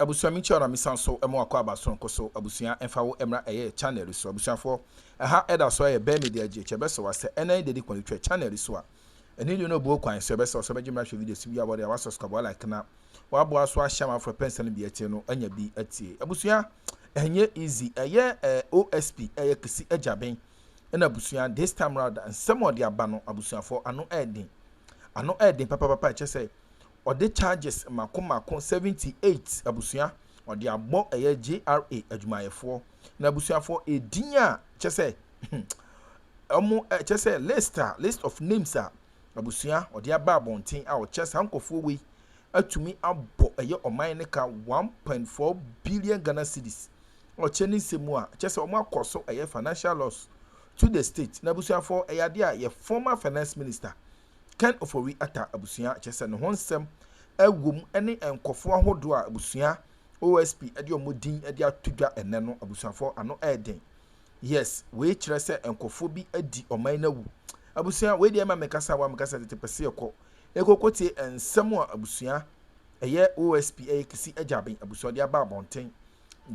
abusua mi chora mi sanso emo akwa abaso nkoso abusua emfa wo emra channel so abusua for aha eda so be media je chebe so wase ena dey kwalitwa channel so a eni you no bo kwan so be so be jimra hwe video bi about ya subscribe like na wa bo aso ahama for person bi etie no anya bi atie abusua enye easy OSP kisi ajaben ena abusua this time round and some of the abano abusua for ano eden papa chese or the charges makoma 78 abusua or the abo JRA adwumayefo na abusua for edinya chese chese list of names abusua or the ababontin our chese hankofo we atumi abo oman ne ka 1.4 billion Ghana cedis or cheni semu a chese omo akoso financial loss to the state na abusua for dia former finance minister Ofori Atta abusua chese no honsem egum ene enkofo ahodo a abusua OSP ede omodin ede atodwa ene no abusuafo ano eden yes we kire se enkofo bi adi oman na wu abusua we de ma mekasa wa mekasa tete pese ekokotie ensem a abusua OSP kisi ajaben abusua de aba abonten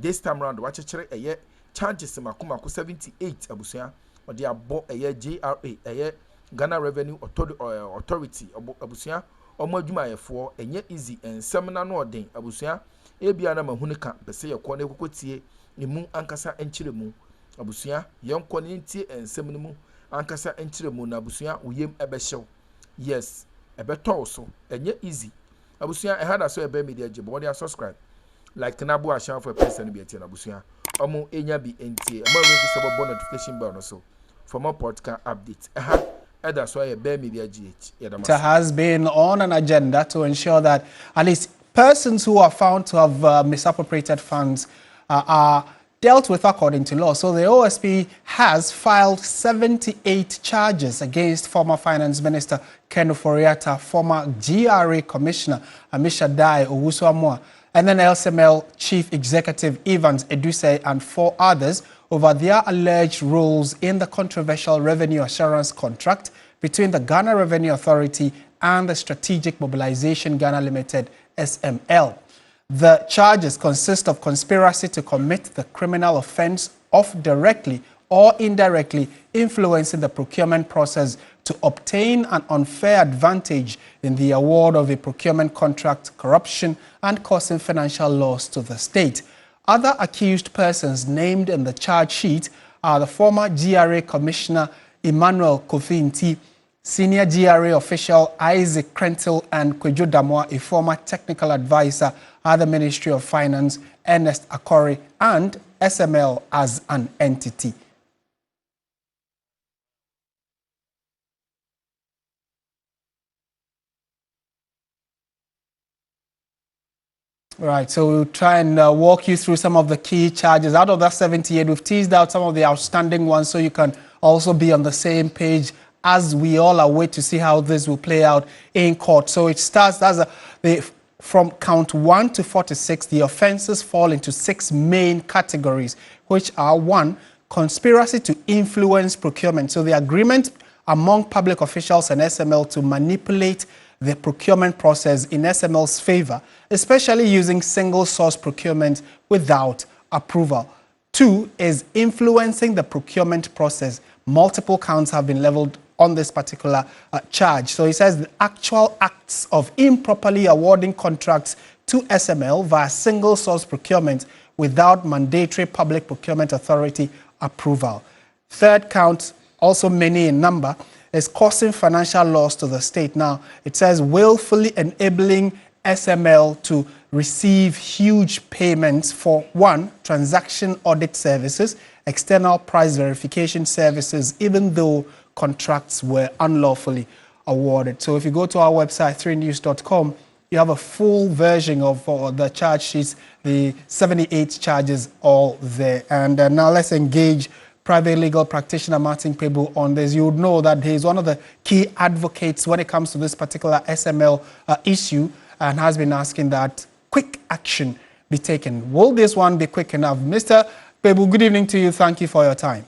this time round wa kire charges makoma 78 abusua ode abo JRA Ghana Revenue Authority abusua omo adwumayefo enye easy ensem na no odin abusua ebia na mahunika bese yekọ na ekokotie emu ankasa enchiremu abusua yenkọ ne ntie ensem no mu ankasa enchiremu na abusua uyem ebehyew yes ebeto so enye easy abusua ehada so ebe media je bo dey subscribe like na bo ahia for person bi etie na abusua omo enya bi entie ama we fi sabo notification bell no so for more podcast updates has been on an agenda to ensure that at least persons who are found to have misappropriated funds are dealt with according to law. So the OSP has filed 78 charges against former Finance Minister Ofori Atta, former GRA Commissioner Amishadai Owusu-Amoah, and then LSML Chief Executive Evans Eduse and 4 others over their alleged roles in the controversial revenue assurance contract between the Ghana Revenue Authority and the Strategic Mobilization Ghana Limited, SML. The charges consist of conspiracy to commit the criminal offense of directly or indirectly influencing the procurement process to obtain an unfair advantage in the award of a procurement contract, corruption, and causing financial loss to the state. Other accused persons named in the charge sheet are the former GRA Commissioner Emmanuel Kofi-Nti, Senior GRA official Isaac Krentil, and Kwejo Damoa, a former technical advisor at the Ministry of Finance, Ernest Akori, and SML as an entity. Right, so we'll try and walk you through some of the key charges. Out of that 78, we've teased out some of the outstanding ones so you can also be on the same page as we all await to see how this will play out in court. So it starts from count 1 to 46, the offenses fall into 6 main categories, which are 1, conspiracy to influence procurement. So the agreement among public officials and SML to manipulate the procurement process in SML's favor, especially using single source procurement without approval. 2 is influencing the procurement process. Multiple counts have been leveled on this particular charge. So he says the actual acts of improperly awarding contracts to SML via single source procurement without mandatory public procurement authority approval. 3rd count, also many in number, is causing financial loss to the state. Now, it says willfully enabling SML to receive huge payments for 1, transaction audit services, external price verification services, even though contracts were unlawfully awarded. So if you go to our website, 3news.com, you have a full version of the charge sheets, the 78 charges all there. And now let's engage private legal practitioner Martin Pebu on this. You would know that he is one of the key advocates when it comes to this particular SML issue and has been asking that quick action be taken. Will this one be quick enough? Mr. Pebu, good evening to you. Thank you for your time.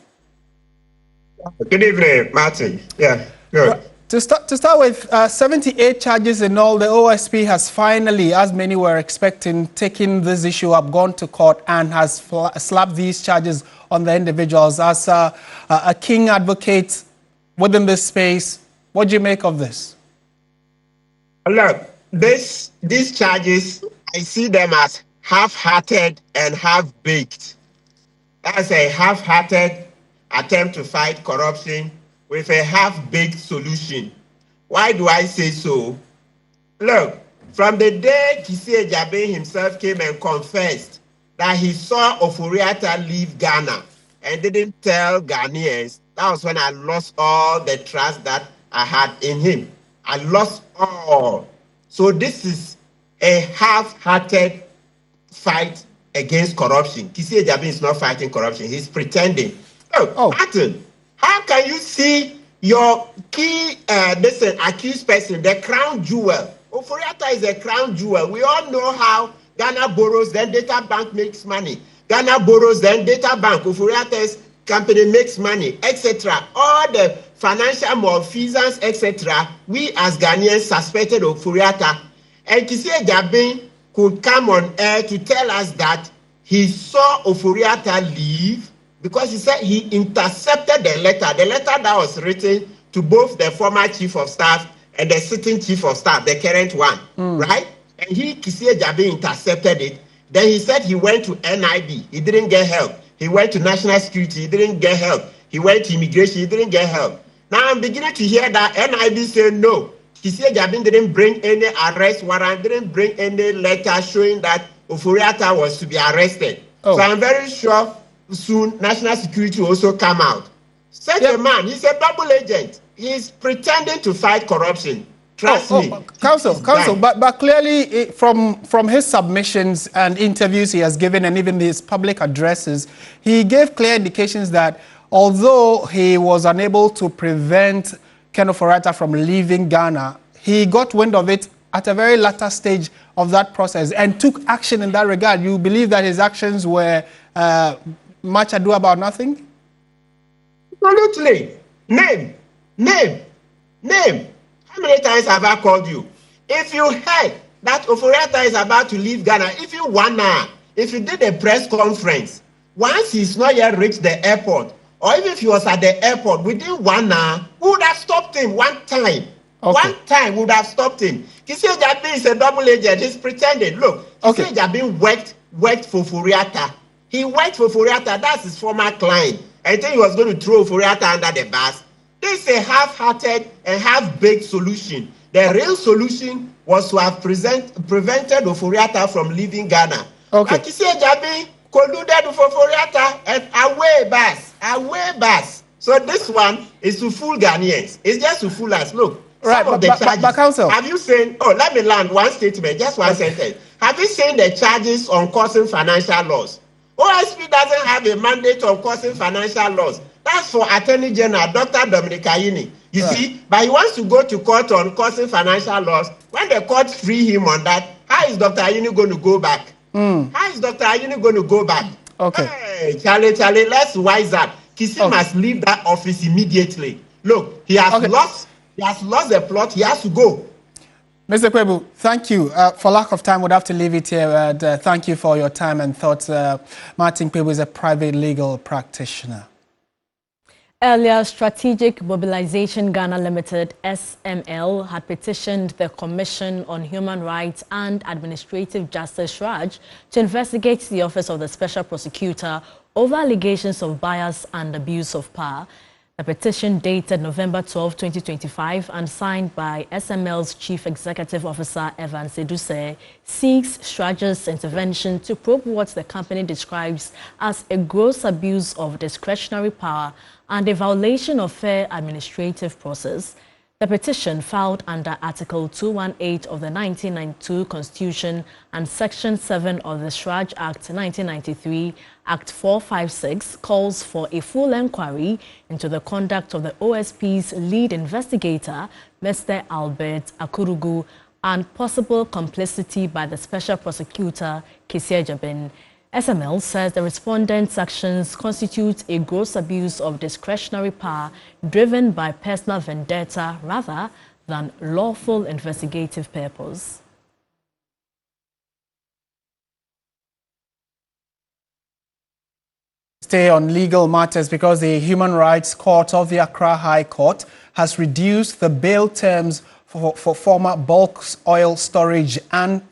Good evening, Martin. Yeah, good. To start with, 78 charges in all. The OSP has finally, as many were expecting, taken this issue up, gone to court, and has slapped these charges on the individuals. As a keen advocate within this space, what do you make of this? Look, these charges, I see them as half-hearted and half-baked. That's a half-hearted attempt to fight corruption with a half-baked solution. Why do I say so? Look, from the day CHRAJ himself came and confessed that he saw Ofori Atta leave Ghana and didn't tell Ghanaians, that was when I lost all the trust that I had in him. I lost all. So this is a half-hearted fight against corruption. CHRAJ is not fighting corruption. He's pretending. Look, Martin, how can you see your key accused person, the crown jewel? Ofori Atta is a crown jewel. We all know how Ghana borrows, then Data Bank makes money. Ghana borrows, then Data Bank, Ofori Atta's company makes money, etc. All the financial malfeasance, etc. We as Ghanaians suspected Ofori Atta. And CHRAJ could come on air to tell us that he saw Ofori Atta leave because he said he intercepted the letter that was written to both the former chief of staff and the sitting chief of staff, the current one, right? And CHRAJ intercepted it. Then he said he went to NIB, he didn't get help. He went to National Security, he didn't get help. He went to Immigration, he didn't get help. Now I'm beginning to hear that NIB say no. CHRAJ didn't bring any arrest warrant, didn't bring any letter showing that Ofori Atta was to be arrested. So I'm very sure soon National Security will also come out. Such a man, he's a double agent. He's pretending to fight corruption. Trust me. Counsel, but clearly from his submissions and interviews he has given and even his public addresses, he gave clear indications that although he was unable to prevent Ken Ofori Atta from leaving Ghana, he got wind of it at a very latter stage of that process and took action in that regard. You believe that his actions were much ado about nothing? Absolutely. Name. How many times have I called you? If you heard that Ofori Atta is about to leave Ghana, if you did a press conference, once he's not yet reached the airport, or even if he was at the airport, within 1 hour, we would have stopped him one time. One time would have stopped him. CHRAJ is a double agent. He's pretending. Look, CHRAJ worked for Ofori Atta. He worked for Ofori Atta. That's his former client. I think he was going to throw Ofori Atta under the bus. This is a half-hearted and half-baked solution. The real solution was to have prevented Ofori Atta from leaving Ghana. But CHRAJ colluded with Ofori Atta and away bus. So this one is to fool Ghanaians. It's just to fool us. Look, some of the charges. But counsel, have you seen? Oh, let me land one statement, just one sentence. Have you seen the charges on causing financial loss? OSP doesn't have a mandate on causing financial loss. That's for Attorney General Dr. Dominic Ayini. You see, but he wants to go to court on causing financial loss. When the court free him on that, how is Dr. Ayini going to go back? How is Dr. Ayini going to go back? Hey, Charlie, let's wise up. Kisi must leave that office immediately. Look, he has lost the plot. He has to go. Mr. Kwebu, thank you. For lack of time, we'd have to leave it here. Thank you for your time and thoughts. Martin Kwebu is a private legal practitioner. Earlier, Strategic Mobilization Ghana Limited, SML, had petitioned the Commission on Human Rights and Administrative Justice, CHRAJ, to investigate the Office of the Special Prosecutor over allegations of bias and abuse of power. The petition, dated November 12, 2025, and signed by SML's Chief Executive Officer, Evan Seduse, seeks CHRAJ's intervention to probe what the company describes as a gross abuse of discretionary power and a violation of fair administrative process. The petition, filed under Article 218 of the 1992 Constitution and Section 7 of the CHRAJ Act 1993, Act 456, calls for a full inquiry into the conduct of the OSP's lead investigator, Mr. Albert Akurugu, and possible complicity by the Special Prosecutor, CHRAJ. SML says the respondent's actions constitute a gross abuse of discretionary power driven by personal vendetta rather than lawful investigative purpose. Stay on legal matters because the Human Rights Court of the Accra High Court has reduced the bail terms for former bulk oil storage and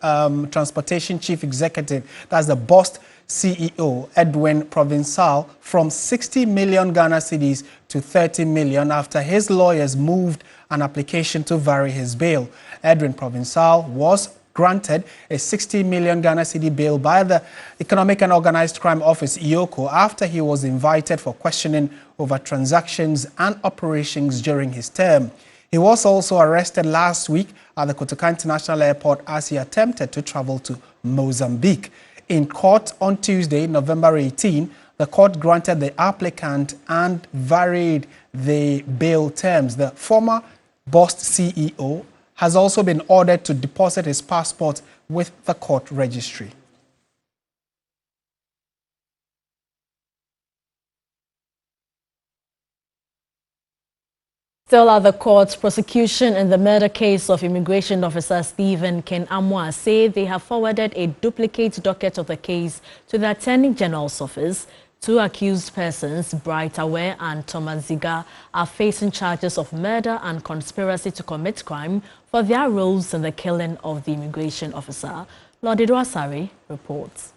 transportation chief executive, that's the BOST CEO, Edwin Provincial, from 60 million Ghana cedis to 30 million after his lawyers moved an application to vary his bail. Edwin Provincial was granted a 60 million Ghana cedi bail by the Economic and Organized Crime Office, EOCO, after he was invited for questioning over transactions and operations during his term. He was also arrested last week at the Kotoka International Airport as he attempted to travel to Mozambique. In court on Tuesday, November 18, the court granted the applicant and varied the bail terms. The former BOST CEO has also been ordered to deposit his passport with the court registry. Still at the court, prosecution in the murder case of immigration officer Stephen Ken Amwa say they have forwarded a duplicate docket of the case to the Attorney General's office. Two accused persons, Bright Aware and Thomas Ziga, are facing charges of murder and conspiracy to commit crime for their roles in the killing of the immigration officer. Lord Asari reports.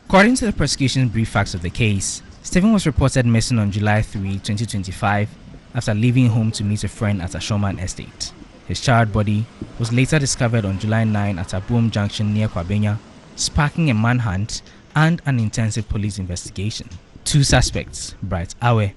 According to the prosecution's brief facts of the case, Stephen was reported missing on July 3, 2025, after leaving home to meet a friend at a Showman estate. His charred body was later discovered on July 9 at a Boom Junction near Kwabenya, sparking a manhunt and an intensive police investigation. Two suspects, Bright Awe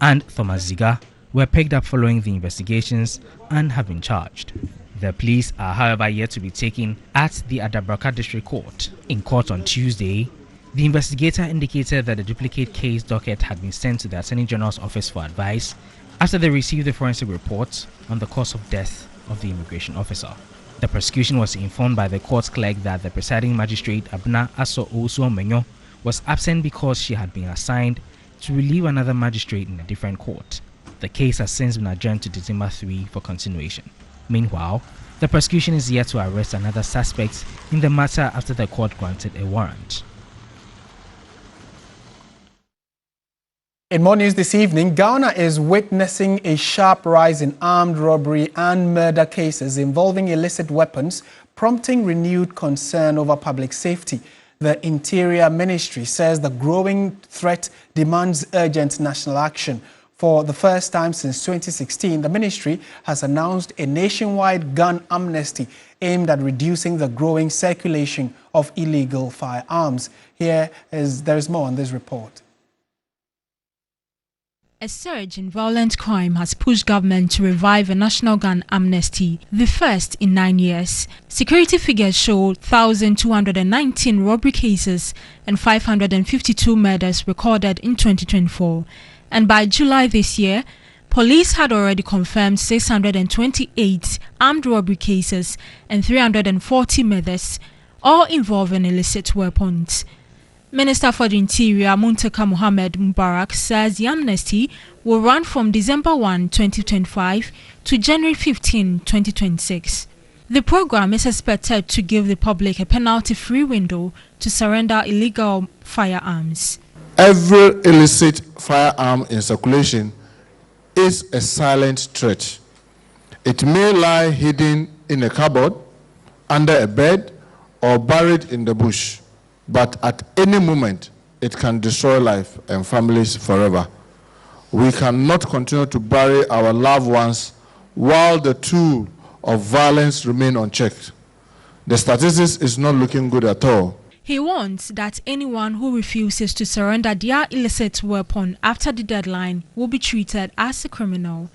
and Thomas Ziga, were picked up following the investigations and have been charged. The police are, however, yet to be taken at the Adabraka District Court. In court on Tuesday, the investigator indicated that the duplicate case docket had been sent to the Attorney General's office for advice after they received the forensic report on the cause of death of the immigration officer. The prosecution was informed by the court clerk that the presiding magistrate Abna Aso Oso Menyo was absent because she had been assigned to relieve another magistrate in a different court. The case has since been adjourned to December 3 for continuation. Meanwhile, the prosecution is yet to arrest another suspect in the matter after the court granted a warrant. In more news this evening, Ghana is witnessing a sharp rise in armed robbery and murder cases involving illicit weapons, prompting renewed concern over public safety. The Interior Ministry says the growing threat demands urgent national action. For the first time since 2016, the ministry has announced a nationwide gun amnesty aimed at reducing the growing circulation of illegal firearms. There is more on this report. A surge in violent crime has pushed government to revive a national gun amnesty, the first in 9 years. Security figures show 1,219 robbery cases and 552 murders recorded in 2024. And by July this year, police had already confirmed 628 armed robbery cases and 340 murders, all involving illicit weapons. Minister for the Interior, Muntaka Mohammed Mubarak, says the amnesty will run from December 1, 2025 to January 15, 2026. The program is expected to give the public a penalty-free window to surrender illegal firearms. Every illicit firearm in circulation is a silent threat. It may lie hidden in a cupboard, under a bed, or buried in the bush. But at any moment, it can destroy life and families forever. We cannot continue to bury our loved ones while the tool of violence remain unchecked. The statistics is not looking good at all. He warns that anyone who refuses to surrender their illicit weapon after the deadline will be treated as a criminal.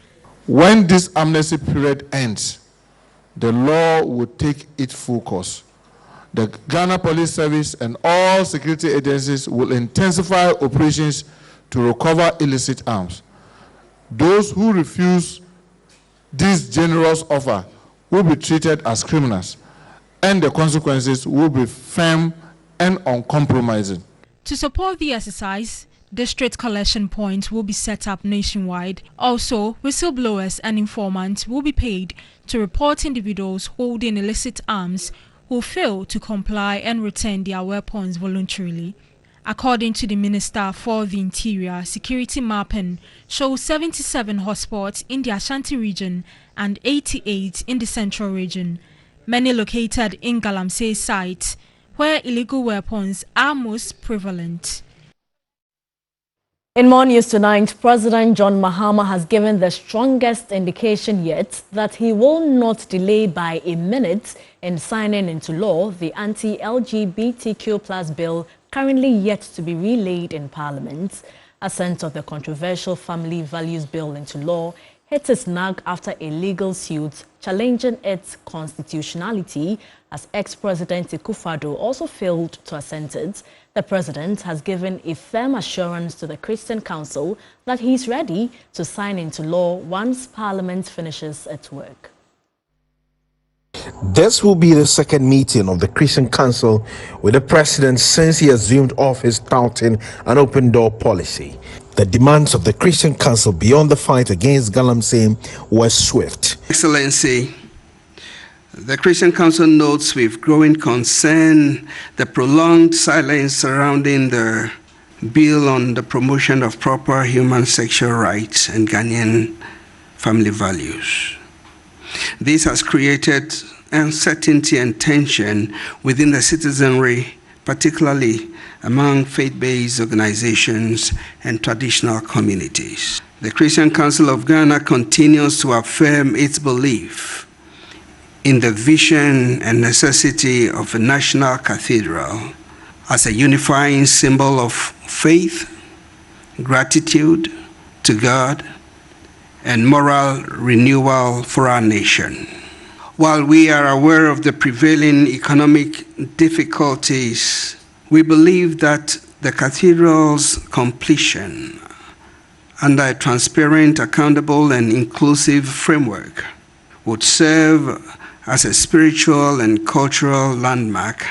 When this amnesty period ends, the law will take its full course. The Ghana Police Service and all security agencies will intensify operations to recover illicit arms. Those who refuse this generous offer will be treated as criminals, and the consequences will be firm and uncompromising. To support the exercise, district collection points will be set up nationwide. Also, whistleblowers and informants will be paid to report individuals holding illicit arms who fail to comply and return their weapons voluntarily. According to the Minister for the Interior, security mapping shows 77 hotspots in the Ashanti region and 88 in the Central region, many located in Galamsey sites, where illegal weapons are most prevalent. In more news tonight, President John Mahama has given the strongest indication yet that he will not delay by a minute in signing into law the anti-LGBTQ+ bill currently yet to be relayed in Parliament. Assent of the controversial Family Values Bill into law hit a snag after a legal suit challenging its constitutionality, as ex-President Akufo-Addo also failed to assent it. The president has given a firm assurance to the Christian Council that he is ready to sign into law once Parliament finishes its work. This will be the second meeting of the Christian Council with the president since he assumed office, touting an open door policy. The demands of the Christian Council beyond the fight against Galamsey were swift. Excellency, the Christian Council notes with growing concern the prolonged silence surrounding the bill on the promotion of proper human sexual rights and Ghanaian family values. This has created uncertainty and tension within the citizenry, particularly among faith-based organizations and traditional communities. The Christian Council of Ghana continues to affirm its belief in the vision and necessity of a national cathedral as a unifying symbol of faith, gratitude to God, and moral renewal for our nation. While we are aware of the prevailing economic difficulties, we believe that the cathedral's completion under a transparent, accountable, and inclusive framework would serve as a spiritual and cultural landmark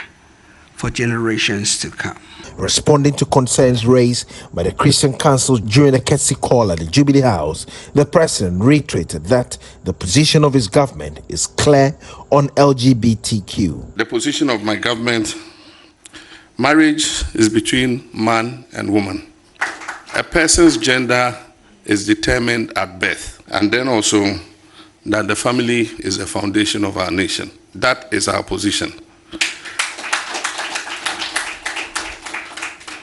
for generations to come. Responding to concerns raised by the Christian Council during a courtesy call at the Jubilee House, the president reiterated that the position of his government is clear on LGBTQ. The position of my government: marriage is between man and woman. A person's gender is determined at birth, and then also that the family is the foundation of our nation. That is our position.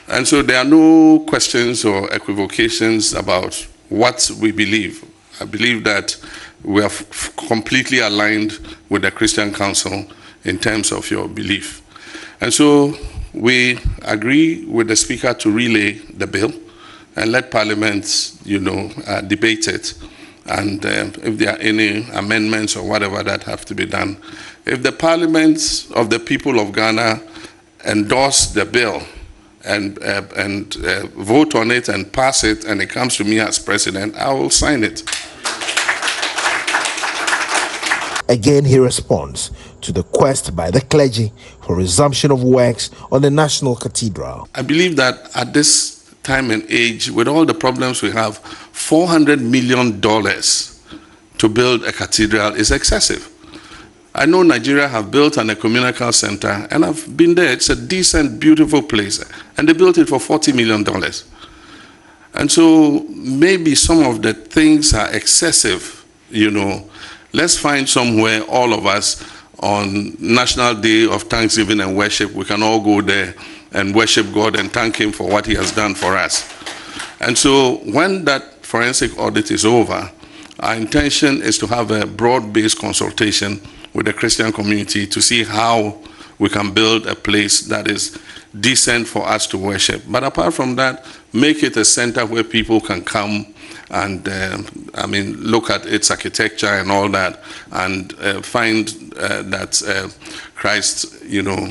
And so there are no questions or equivocations about what we believe. I believe that we are completely aligned with the Christian Council in terms of your belief. And so we agree with the Speaker to relay the bill and let Parliament, debate it. And if there are any amendments or whatever that have to be done, if the Parliament of the people of Ghana endorse the bill and vote on it and pass it, and it comes to me as president, I will sign it. Again, he responds to the quest by the clergy for resumption of works on the National Cathedral. I believe that at this time and age, with all the problems we have, $400 million to build a cathedral is excessive. I know Nigeria have built an ecumenical center, and I've been there. It's a decent, beautiful place, and they built it for $40 million. And so maybe some of the things are excessive, Let's find somewhere, all of us, on National Day of Thanksgiving and Worship, we can all go there and worship God and thank Him for what He has done for us. And so when that forensic audit is over, our intention is to have a broad-based consultation with the Christian community to see how we can build a place that is decent for us to worship. But apart from that, make it a center where people can come and look at its architecture and all that, and find that Christ,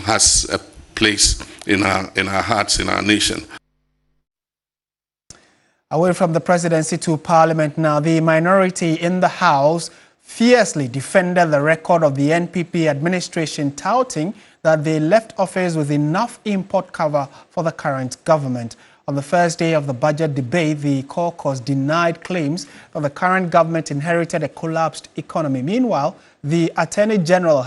has a place in our hearts, in our nation. Away from the presidency to Parliament now, the minority in the House fiercely defended the record of the NPP administration, touting that they left office with enough import cover for the current government. On the first day of the budget debate, the caucus denied claims that the current government inherited a collapsed economy. Meanwhile, the Attorney General